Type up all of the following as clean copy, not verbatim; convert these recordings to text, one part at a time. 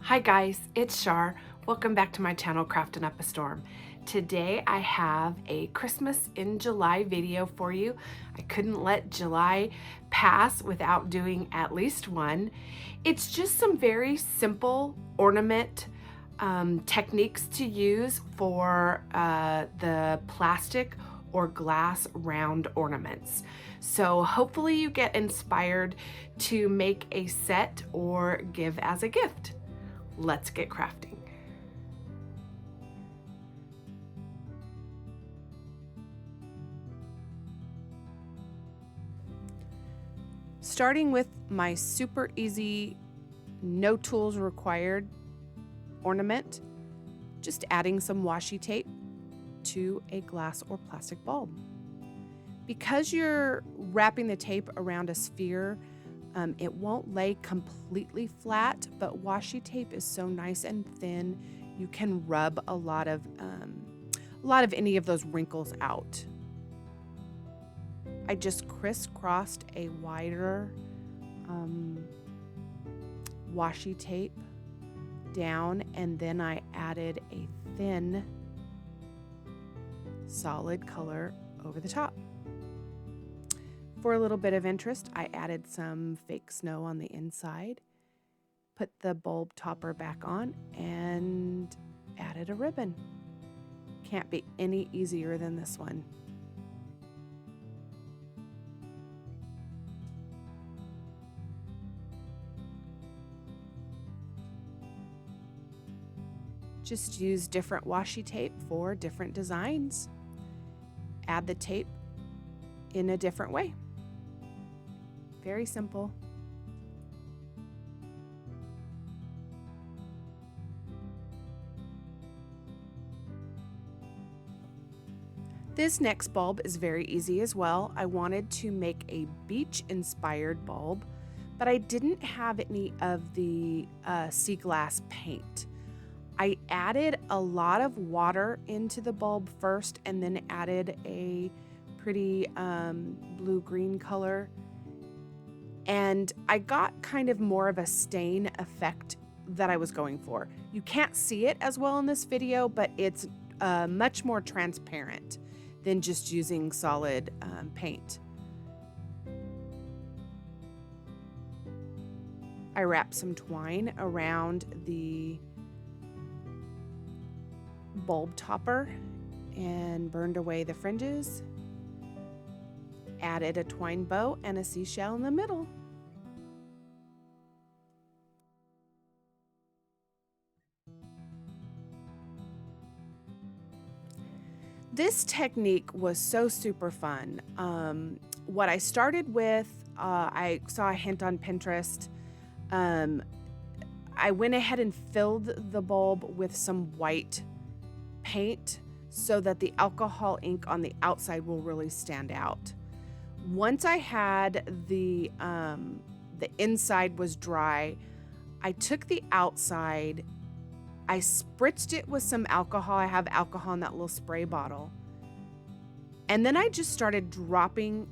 Hi guys, it's Shar. Welcome back to my channel, Crafting Up a Storm. Today I have a Christmas in July video for you. I couldn't let July pass without doing at least one. It's just some very simple ornament techniques to use for the plastic or glass round ornaments. So hopefully you get inspired to make a set or give as a gift. Let's get crafting. Starting with my super easy, no tools required ornament, just adding some washi tape to a glass or plastic bulb. Because you're wrapping the tape around a sphere, it won't lay completely flat, but washi tape is so nice and thin, you can rub a lot of any of those wrinkles out. I just crisscrossed a wider washi tape down, and then I added a thin solid color over the top. For a little bit of interest, I added some fake snow on the inside, put the bulb topper back on, and added a ribbon. Can't be any easier than this one. Just use different washi tape for different designs. Add the tape in a different way. Very simple. This next bulb is very easy as well. I wanted to make a beach-inspired bulb, but I didn't have any of the sea glass paint. I added a lot of water into the bulb first and then added a pretty blue-green color. And I got kind of more of a stain effect that I was going for. You can't see it as well in this video, but it's much more transparent than just using solid paint. I wrapped some twine around the bulb topper and burned away the fringes. Added a twine bow and a seashell in the middle. This technique was so super fun. What I started with, I saw a hint on Pinterest. I went ahead and filled the bulb with some white paint so that the alcohol ink on the outside will really stand out. Once I had the inside was dry, I took the outside, I spritzed it with some alcohol. I have alcohol in that little spray bottle. And then I just started dropping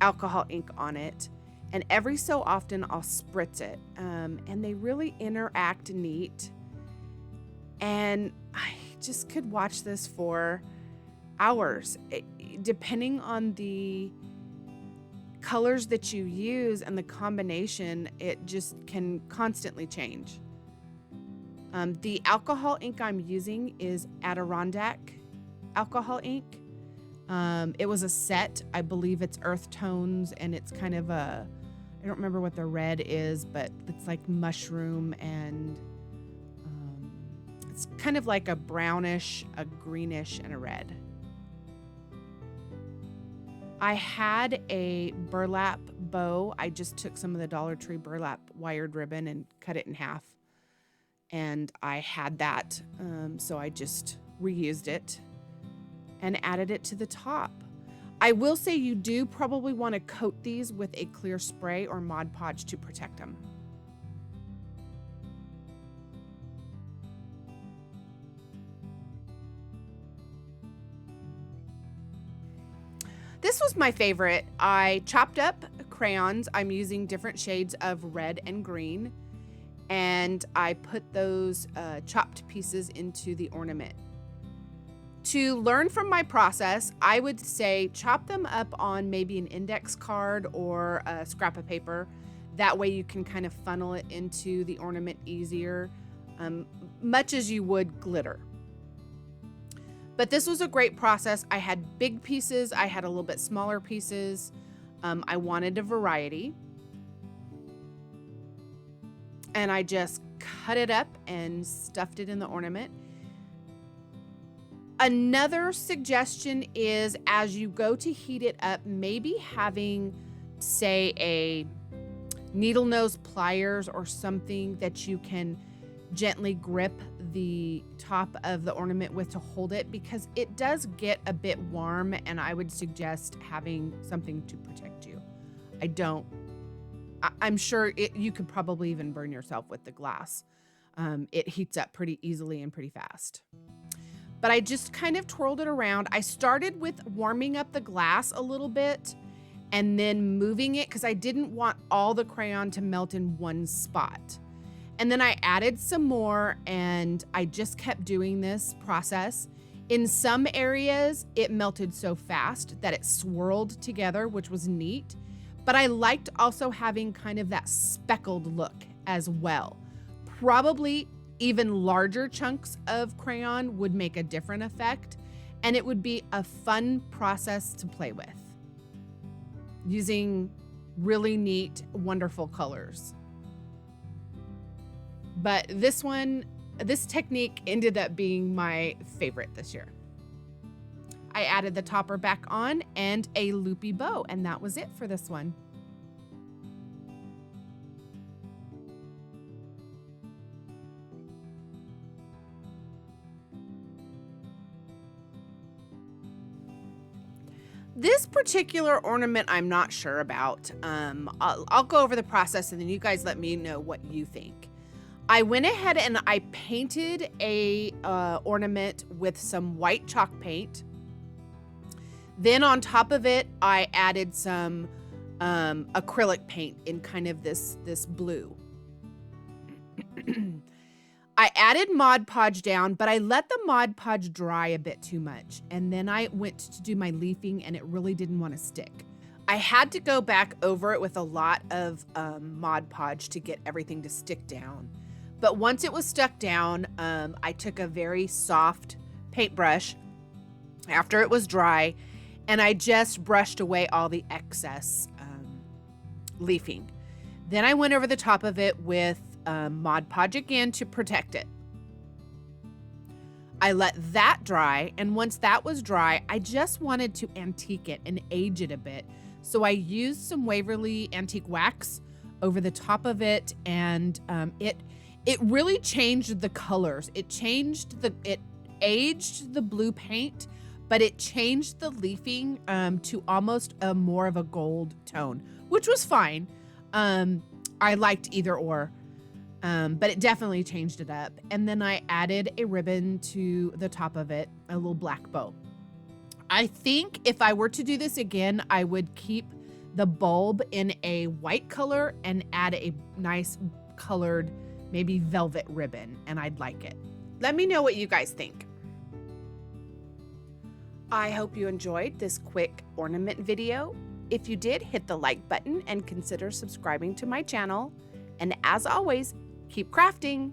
alcohol ink on it. And every so often I'll spritz it. And they really interact neat. And I just could watch this for hours. Depending on the colors that you use and the combination, it just can constantly change. The alcohol ink I'm using is Adirondack alcohol ink. It was a set. I believe it's earth tones, and it's kind of a, I don't remember what the red is, but it's like mushroom, and it's kind of like a brownish, a greenish, and a red. I had a burlap bow. I just took some of the Dollar Tree burlap wired ribbon and cut it in half. And I had that, so I just reused it and added it to the top. I will say you do probably want to coat these with a clear spray or Modpodge to protect them. This was my favorite. I chopped up crayons. I'm using different shades of red and green. and I put those chopped pieces into the ornament. To learn from my process, I would say chop them up on maybe an index card or a scrap of paper. That way you can kind of funnel it into the ornament easier, much as you would glitter. But this was a great process. I had big pieces, I had a little bit smaller pieces. I wanted a variety. And I just cut it up and stuffed it in the ornament. Another suggestion is, as you go to heat it up, maybe having, say, a needle nose pliers or something that you can gently grip the top of the ornament with to hold it, because it does get a bit warm, and I would suggest having something to protect you. I'm sure you could probably even burn yourself with the glass. It heats up pretty easily and pretty fast. But I just kind of twirled it around. I started with warming up the glass a little bit and then moving it, because I didn't want all the crayon to melt in one spot. And then I added some more, and I just kept doing this process. In some areas, it melted so fast that it swirled together, which was neat. But I liked also having kind of that speckled look as well. Probably even larger chunks of crayon would make a different effect, and it would be a fun process to play with, using really neat, wonderful colors. But this technique ended up being my favorite this year. I added the topper back on and a loopy bow, and that was it for this one. This particular ornament, I'm not sure about. I'll go over the process, and then you guys let me know what you think. I went ahead and I painted a ornament with some white chalk paint. Then on top of it, I added some acrylic paint in kind of this blue. I added Modpodge down, but I let the Modpodge dry a bit too much. And then I went to do my leafing, and it really didn't want to stick. I had to go back over it with a lot of Modpodge to get everything to stick down. But once it was stuck down, I took a very soft paintbrush after it was dry, and I just brushed away all the excess leafing. Then I went over the top of it with Modpodge again to protect it. I let that dry, and once that was dry, I just wanted to antique it and age it a bit. So I used some Waverly antique wax over the top of it, and it really changed the colors. It aged the blue paint, but it changed the leafing to almost a more of a gold tone, which was fine. I liked either or. But it definitely changed it up. And then I added a ribbon to the top of it, a little black bow. I think if I were to do this again, I would keep the bulb in a white color and add a nice colored, maybe velvet ribbon, and I'd like it. Let me know what you guys think. I hope you enjoyed this quick ornament video. If you did, hit the like button and consider subscribing to my channel. And as always, keep crafting.